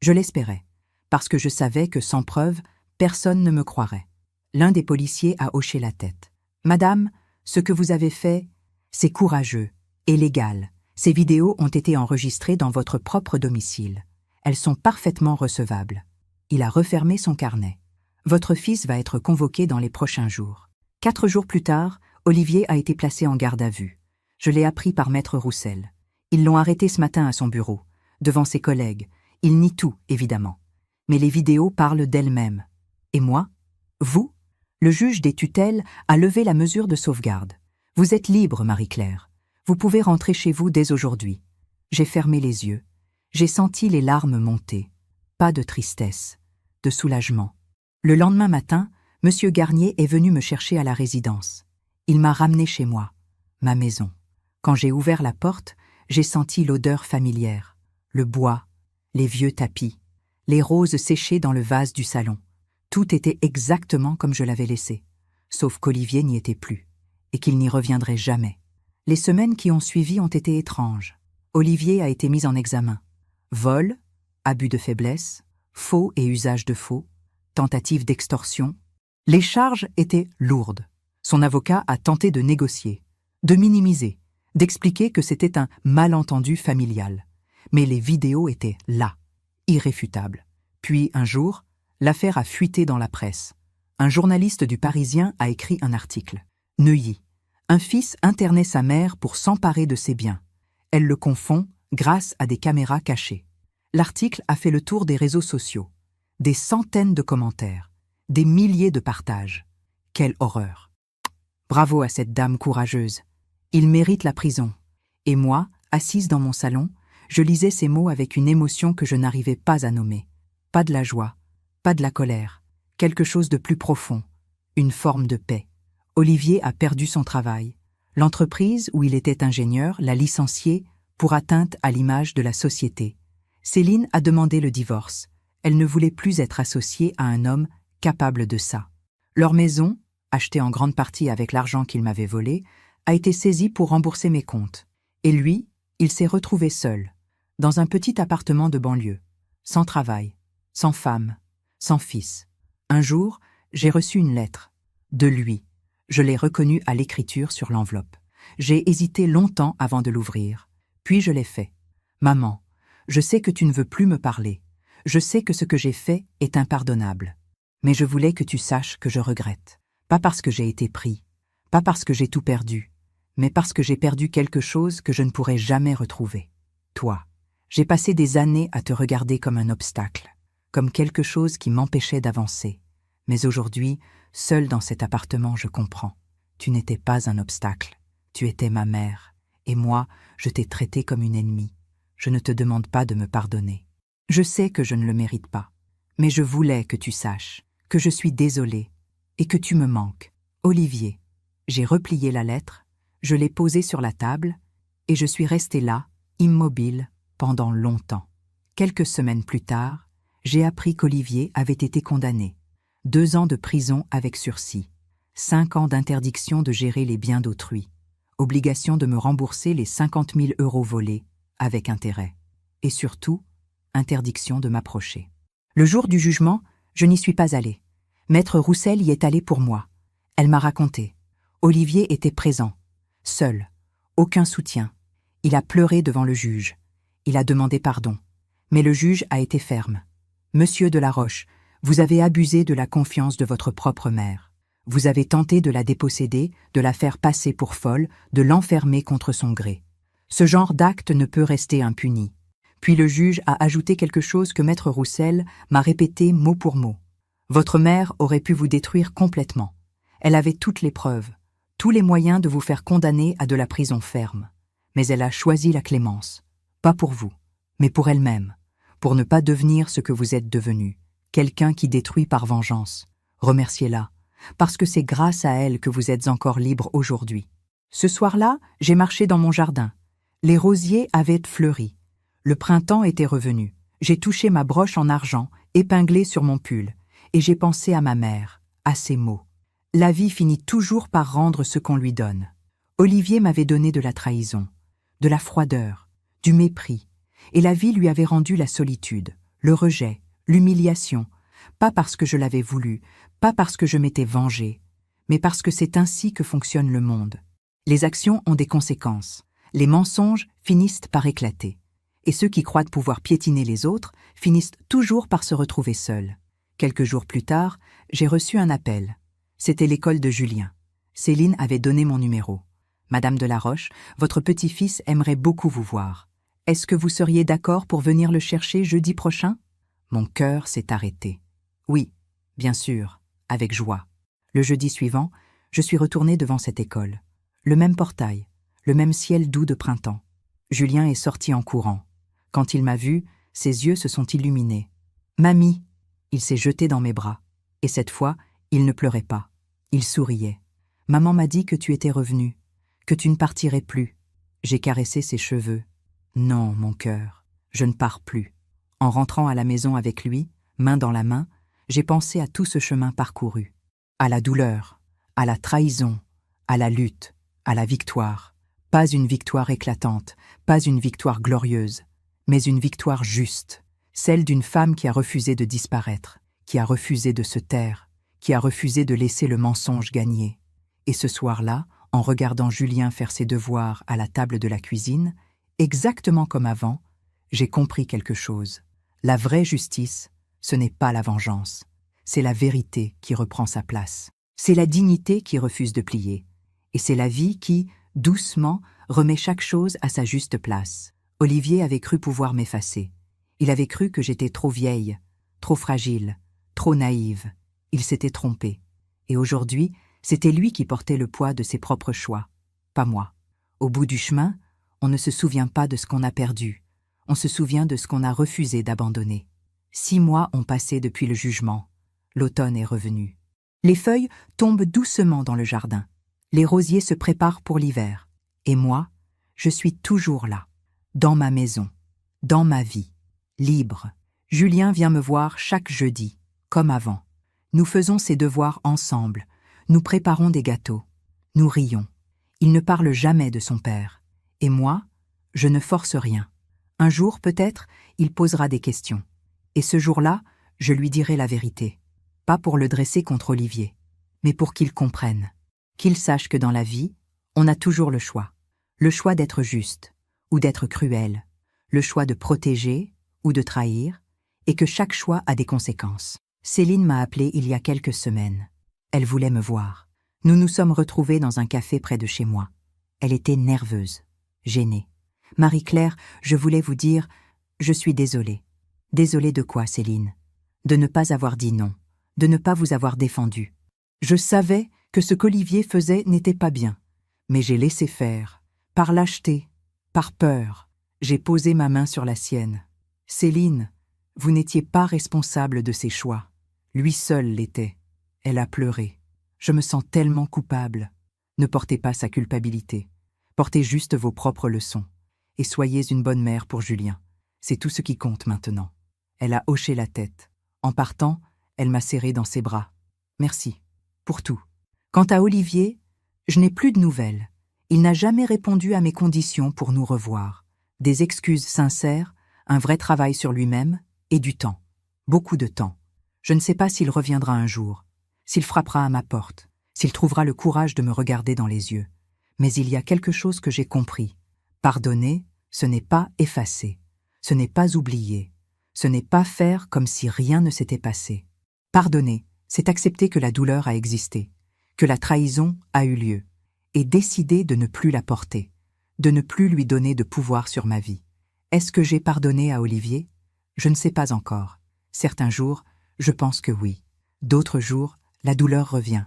Je l'espérais, parce que je savais que sans preuve, personne ne me croirait. L'un des policiers a hoché la tête. « Madame, ce que vous avez fait, c'est courageux et légal. Ces vidéos ont été enregistrées dans votre propre domicile. Elles sont parfaitement recevables. » Il a refermé son carnet. « Votre fils va être convoqué dans les prochains jours. » 4 jours plus tard, Olivier a été placé en garde à vue. Je l'ai appris par Maître Roussel. Ils l'ont arrêté ce matin à son bureau, devant ses collègues. Il nie tout, évidemment. Mais les vidéos parlent d'elles-mêmes. Et moi ? Vous ? Le juge des tutelles a levé la mesure de sauvegarde. Vous êtes libre, Marie-Claire. Vous pouvez rentrer chez vous dès aujourd'hui. J'ai fermé les yeux. J'ai senti les larmes monter. Pas de tristesse, de soulagement. Le lendemain matin, M. Garnier est venu me chercher à la résidence. Il m'a ramené chez moi, ma maison. Quand j'ai ouvert la porte, j'ai senti l'odeur familière, le bois, les vieux tapis, les roses séchées dans le vase du salon. Tout était exactement comme je l'avais laissé, sauf qu'Olivier n'y était plus, et qu'il n'y reviendrait jamais. Les semaines qui ont suivi ont été étranges. Olivier a été mis en examen. Vol, abus de faiblesse, faux et usage de faux, tentative d'extorsion. Les charges étaient lourdes. Son avocat a tenté de négocier, de minimiser, d'expliquer que c'était un malentendu familial. Mais les vidéos étaient là, irréfutables. Puis, un jour, l'affaire a fuité dans la presse. Un journaliste du Parisien a écrit un article. Neuilly. Un fils internait sa mère pour s'emparer de ses biens. Elle le confond grâce à des caméras cachées. L'article a fait le tour des réseaux sociaux. Des centaines de commentaires, des milliers de partages. Quelle horreur! Bravo à cette dame courageuse. Il mérite la prison. Et moi, assise dans mon salon, je lisais ces mots avec une émotion que je n'arrivais pas à nommer. Pas de la joie, pas de la colère, quelque chose de plus profond, une forme de paix. Olivier a perdu son travail. L'entreprise où il était ingénieur l'a licencié pour atteinte à l'image de la société. Céline a demandé le divorce. Elle ne voulait plus être associée à un homme capable de ça. Leur maison, achetée en grande partie avec l'argent qu'il m'avait volé, a été saisie pour rembourser mes comptes. Et lui, il s'est retrouvé seul, dans un petit appartement de banlieue, sans travail, sans femme, sans fils. Un jour, j'ai reçu une lettre. De lui. Je l'ai reconnue à l'écriture sur l'enveloppe. J'ai hésité longtemps avant de l'ouvrir. Puis je l'ai fait. Maman, je sais que tu ne veux plus me parler. Je sais que ce que j'ai fait est impardonnable. Mais je voulais que tu saches que je regrette. Pas parce que j'ai été pris, pas parce que j'ai tout perdu, mais parce que j'ai perdu quelque chose que je ne pourrai jamais retrouver. Toi. J'ai passé des années à te regarder comme un obstacle, comme quelque chose qui m'empêchait d'avancer. Mais aujourd'hui, seul dans cet appartement, je comprends. Tu n'étais pas un obstacle. Tu étais ma mère. Et moi, je t'ai traitée comme une ennemie. Je ne te demande pas de me pardonner. Je sais que je ne le mérite pas. Mais je voulais que tu saches que je suis désolée et que tu me manques. Olivier. J'ai replié la lettre, je l'ai posée sur la table et je suis restée là, immobile, pendant longtemps. Quelques semaines plus tard, j'ai appris qu'Olivier avait été condamné. 2 ans de prison avec sursis, 5 ans d'interdiction de gérer les biens d'autrui, obligation de me rembourser les 50 000 € volés, avec intérêt, et surtout, interdiction de m'approcher. Le jour du jugement, je n'y suis pas allée. Maître Roussel y est allé pour moi. Elle m'a raconté. Olivier était présent, seul, aucun soutien. Il a pleuré devant le juge. Il a demandé pardon. Mais le juge a été ferme. Monsieur de la Roche, vous avez abusé de la confiance de votre propre mère. Vous avez tenté de la déposséder, de la faire passer pour folle, de l'enfermer contre son gré. Ce genre d'acte ne peut rester impuni. Puis le juge a ajouté quelque chose que Maître Roussel m'a répété mot pour mot. Votre mère aurait pu vous détruire complètement. Elle avait toutes les preuves, tous les moyens de vous faire condamner à de la prison ferme. Mais elle a choisi la clémence. Pas pour vous, mais pour elle-même, pour ne pas devenir ce que vous êtes devenu, quelqu'un qui détruit par vengeance. Remerciez-la, parce que c'est grâce à elle que vous êtes encore libre aujourd'hui. Ce soir-là, j'ai marché dans mon jardin. Les rosiers avaient fleuri. Le printemps était revenu. J'ai touché ma broche en argent, épinglée sur mon pull, et j'ai pensé à ma mère, à ces mots. La vie finit toujours par rendre ce qu'on lui donne. Olivier m'avait donné de la trahison, de la froideur, du mépris, et la vie lui avait rendu la solitude, le rejet, l'humiliation, pas parce que je l'avais voulu, pas parce que je m'étais vengée, mais parce que c'est ainsi que fonctionne le monde. Les actions ont des conséquences. Les mensonges finissent par éclater. Et ceux qui croient pouvoir piétiner les autres finissent toujours par se retrouver seuls. Quelques jours plus tard, j'ai reçu un appel. C'était l'école de Julien. Céline avait donné mon numéro. « Madame de la Roche, votre petit-fils aimerait beaucoup vous voir. Est-ce que vous seriez d'accord pour venir le chercher jeudi prochain ?» Mon cœur s'est arrêté. Oui, bien sûr, avec joie. Le jeudi suivant, je suis retournée devant cette école. Le même portail, le même ciel doux de printemps. Julien est sorti en courant. Quand il m'a vue, ses yeux se sont illuminés. « Mamie !» Il s'est jeté dans mes bras. Et cette fois, il ne pleurait pas. Il souriait. « Maman m'a dit que tu étais revenue, que tu ne partirais plus. » J'ai caressé ses cheveux. « Non, mon cœur, je ne pars plus. » En rentrant à la maison avec lui, main dans la main, j'ai pensé à tout ce chemin parcouru. À la douleur, à la trahison, à la lutte, à la victoire. Pas une victoire éclatante, pas une victoire glorieuse, mais une victoire juste, celle d'une femme qui a refusé de disparaître, qui a refusé de se taire, qui a refusé de laisser le mensonge gagner. Et ce soir-là, en regardant Julien faire ses devoirs à la table de la cuisine, exactement comme avant, j'ai compris quelque chose. La vraie justice, ce n'est pas la vengeance, c'est la vérité qui reprend sa place. C'est la dignité qui refuse de plier, et c'est la vie qui, doucement, remet chaque chose à sa juste place. Olivier avait cru pouvoir m'effacer. Il avait cru que j'étais trop vieille, trop fragile, trop naïve. Il s'était trompé. Et aujourd'hui, c'était lui qui portait le poids de ses propres choix, pas moi. Au bout du chemin, on ne se souvient pas de ce qu'on a perdu. On se souvient de ce qu'on a refusé d'abandonner. 6 mois ont passé depuis le jugement. L'automne est revenu. Les feuilles tombent doucement dans le jardin. Les rosiers se préparent pour l'hiver. Et moi, je suis toujours là, dans ma maison, dans ma vie. libre. Julien vient me voir chaque jeudi, comme avant. Nous faisons ses devoirs ensemble, nous préparons des gâteaux, nous rions. Il ne parle jamais de son père. Et moi, je ne force rien. Un jour, peut-être, il posera des questions. Et ce jour-là, je lui dirai la vérité. Pas pour le dresser contre Olivier, mais pour qu'il comprenne. Qu'il sache que dans la vie, on a toujours le choix. Le choix d'être juste, ou d'être cruel. Le choix de protéger, ou de trahir, et que chaque choix a des conséquences. Céline m'a appelé il y a quelques semaines. Elle voulait me voir. Nous nous sommes retrouvés dans un café près de chez moi. Elle était nerveuse, gênée. « Marie-Claire, je voulais vous dire, je suis désolée. » « Désolée de quoi, Céline ? De ne pas avoir dit non, de ne pas vous avoir défendu. Je savais que ce qu'Olivier faisait n'était pas bien, mais j'ai laissé faire. Par lâcheté, par peur, j'ai posé ma main sur la sienne. Céline, vous n'étiez pas responsable de ses choix. Lui seul l'était. » Elle a pleuré. « Je me sens tellement coupable. Ne portez pas sa culpabilité. Portez juste vos propres leçons. Et soyez une bonne mère pour Julien. C'est tout ce qui compte maintenant. » Elle a hoché la tête. En partant, elle m'a serré dans ses bras. « Merci. Pour tout. » Quant à Olivier, je n'ai plus de nouvelles. Il n'a jamais répondu à mes conditions pour nous revoir. Des excuses sincères, un vrai travail sur lui-même et du temps. Beaucoup de temps. Je ne sais pas s'il reviendra un jour, s'il frappera à ma porte, s'il trouvera le courage de me regarder dans les yeux. Mais il y a quelque chose que j'ai compris. Pardonner, ce n'est pas effacer. Ce n'est pas oublier. Ce n'est pas faire comme si rien ne s'était passé. Pardonner, c'est accepter que la douleur a existé, que la trahison a eu lieu, et décider de ne plus la porter, de ne plus lui donner de pouvoir sur ma vie. Est-ce que j'ai pardonné à Olivier ? Je ne sais pas encore. Certains jours, je pense que oui. D'autres jours, la douleur revient.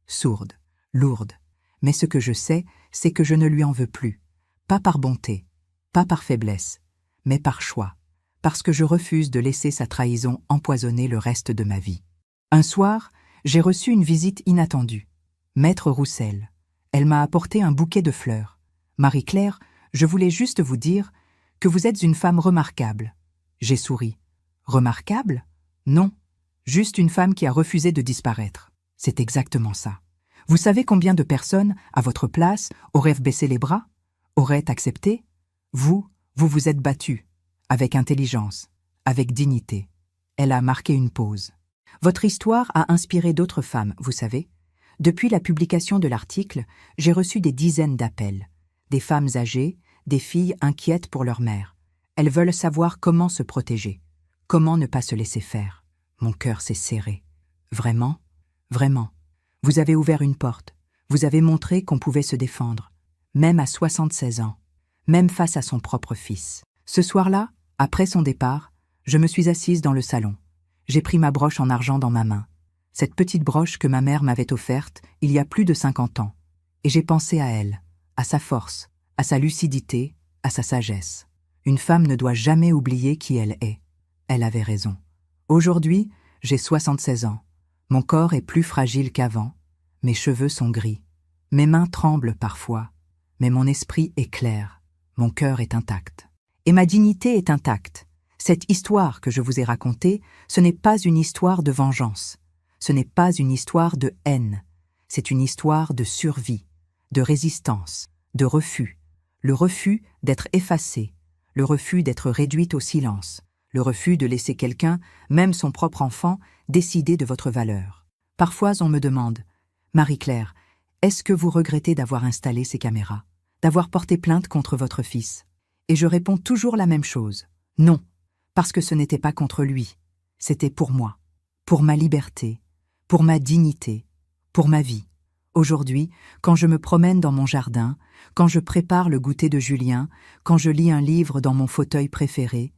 Sourde, lourde. Mais ce que je sais, c'est que je ne lui en veux plus. Pas par bonté, pas par faiblesse, mais par choix. Parce que je refuse de laisser sa trahison empoisonner le reste de ma vie. Un soir, j'ai reçu une visite inattendue. Maître Roussel. Elle m'a apporté un bouquet de fleurs. « Marie-Claire, je voulais juste vous dire que vous êtes une femme remarquable. » J'ai souri. « Remarquable ? Non, juste une femme qui a refusé de disparaître. » C'est exactement ça. Vous savez combien de personnes, à votre place, auraient baissé les bras ? Auraient accepté ? Vous vous êtes battue. Avec intelligence, avec dignité. Elle a marqué une pause. Votre histoire a inspiré d'autres femmes, vous savez. Depuis la publication de l'article, j'ai reçu des dizaines d'appels. Des femmes âgées, des filles inquiètes pour leur mère. Elles veulent savoir comment se protéger, comment ne pas se laisser faire. Mon cœur s'est serré. Vraiment, vraiment. Vous avez ouvert une porte. Vous avez montré qu'on pouvait se défendre, même à 76 ans, même face à son propre fils. Ce soir-là, après son départ, je me suis assise dans le salon. J'ai pris ma broche en argent dans ma main. Cette petite broche que ma mère m'avait offerte il y a plus de 50 ans. Et j'ai pensé à elle, à sa force, à sa lucidité, à sa sagesse. Une femme ne doit jamais oublier qui elle est. Elle avait raison. Aujourd'hui, j'ai 76 ans. Mon corps est plus fragile qu'avant. Mes cheveux sont gris. Mes mains tremblent parfois. Mais mon esprit est clair. Mon cœur est intact. Et ma dignité est intacte. Cette histoire que je vous ai racontée, ce n'est pas une histoire de vengeance. Ce n'est pas une histoire de haine. C'est une histoire de survie, de résistance, de refus. Le refus d'être effacée, le refus d'être réduite au silence, le refus de laisser quelqu'un, même son propre enfant, décider de votre valeur. Parfois, on me demande « Marie-Claire, est-ce que vous regrettez d'avoir installé ces caméras, d'avoir porté plainte contre votre fils ?» Et je réponds toujours la même chose. Non, parce que ce n'était pas contre lui. C'était pour moi, pour ma liberté, pour ma dignité, pour ma vie. Aujourd'hui, quand je me promène dans mon jardin, quand je prépare le goûter de Julien, quand je lis un livre dans mon fauteuil préféré,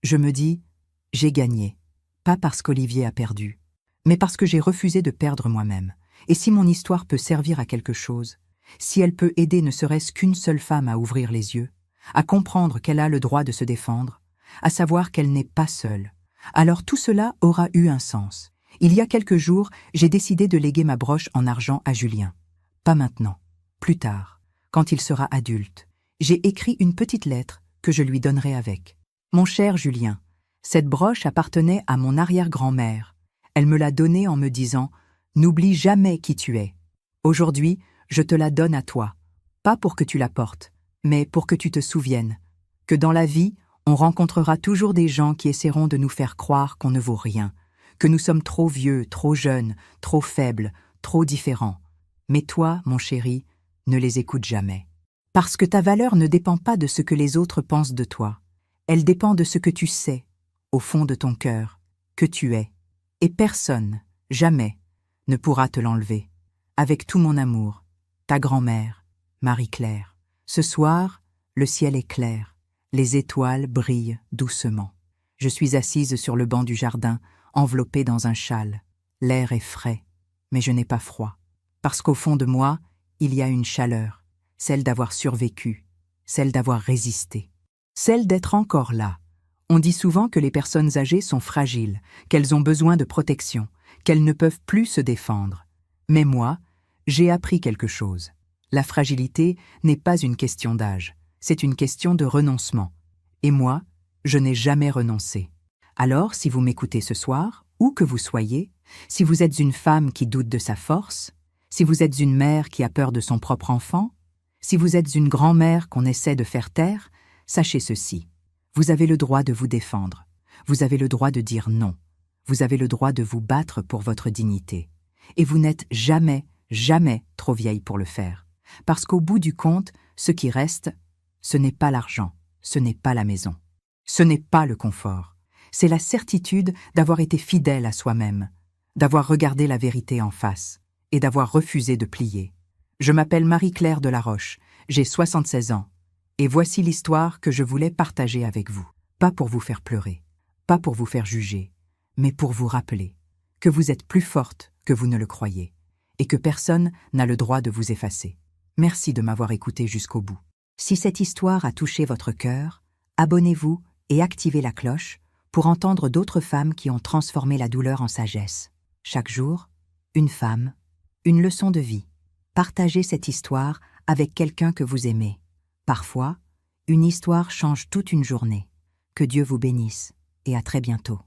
je me dis « j'ai gagné ». Pas parce qu'Olivier a perdu, mais parce que j'ai refusé de perdre moi-même. Et si mon histoire peut servir à quelque chose, si elle peut aider ne serait-ce qu'une seule femme à ouvrir les yeux, à comprendre qu'elle a le droit de se défendre, à savoir qu'elle n'est pas seule, alors tout cela aura eu un sens. Il y a quelques jours, j'ai décidé de léguer ma broche en argent à Julien. Pas maintenant, plus tard, quand il sera adulte. J'ai écrit une petite lettre que je lui donnerai avec. « Mon cher Julien, Cette broche appartenait à mon arrière-grand-mère. Elle me l'a donnée en me disant « N'oublie jamais qui tu es. Aujourd'hui, je te la donne à toi. Pas pour que tu la portes, mais pour que tu te souviennes. Que dans la vie, on rencontrera toujours des gens qui essaieront de nous faire croire qu'on ne vaut rien, que nous sommes trop vieux, trop jeunes, trop faibles, trop différents. Mais toi, mon chéri, ne les écoute jamais. Parce que ta valeur ne dépend pas de ce que les autres pensent de toi. Elle dépend de ce que tu sais, au fond de ton cœur, que tu es. Et personne, jamais, ne pourra te l'enlever. Avec tout mon amour, ta grand-mère, Marie-Claire. Ce soir, le ciel est clair, les étoiles brillent doucement. Je suis assise sur le banc du jardin, enveloppée dans un châle. L'air est frais, mais je n'ai pas froid. Parce qu'au fond de moi, il y a une chaleur, celle d'avoir survécu, celle d'avoir résisté, celle d'être encore là. On dit souvent que les personnes âgées sont fragiles, qu'elles ont besoin de protection, qu'elles ne peuvent plus se défendre. Mais moi, j'ai appris quelque chose. La fragilité n'est pas une question d'âge, c'est une question de renoncement. Et moi, je n'ai jamais renoncé. Alors, si vous m'écoutez ce soir, où que vous soyez, si vous êtes une femme qui doute de sa force, si vous êtes une mère qui a peur de son propre enfant, si vous êtes une grand-mère qu'on essaie de faire taire, sachez ceci. Vous avez le droit de vous défendre. Vous avez le droit de dire non. Vous avez le droit de vous battre pour votre dignité. Et vous n'êtes jamais, jamais trop vieille pour le faire. Parce qu'au bout du compte, ce qui reste, ce n'est pas l'argent, ce n'est pas la maison. Ce n'est pas le confort. C'est la certitude d'avoir été fidèle à soi-même, d'avoir regardé la vérité en face et d'avoir refusé de plier. Je m'appelle Marie-Claire de la Roche, j'ai 76 ans. Et voici l'histoire que je voulais partager avec vous. Pas pour vous faire pleurer, pas pour vous faire juger, mais pour vous rappeler que vous êtes plus forte que vous ne le croyez et que personne n'a le droit de vous effacer. Merci de m'avoir écouté jusqu'au bout. Si cette histoire a touché votre cœur, abonnez-vous et activez la cloche pour entendre d'autres femmes qui ont transformé la douleur en sagesse. Chaque jour, une femme, une leçon de vie. Partagez cette histoire avec quelqu'un que vous aimez. Parfois, une histoire change toute une journée. Que Dieu vous bénisse et à très bientôt.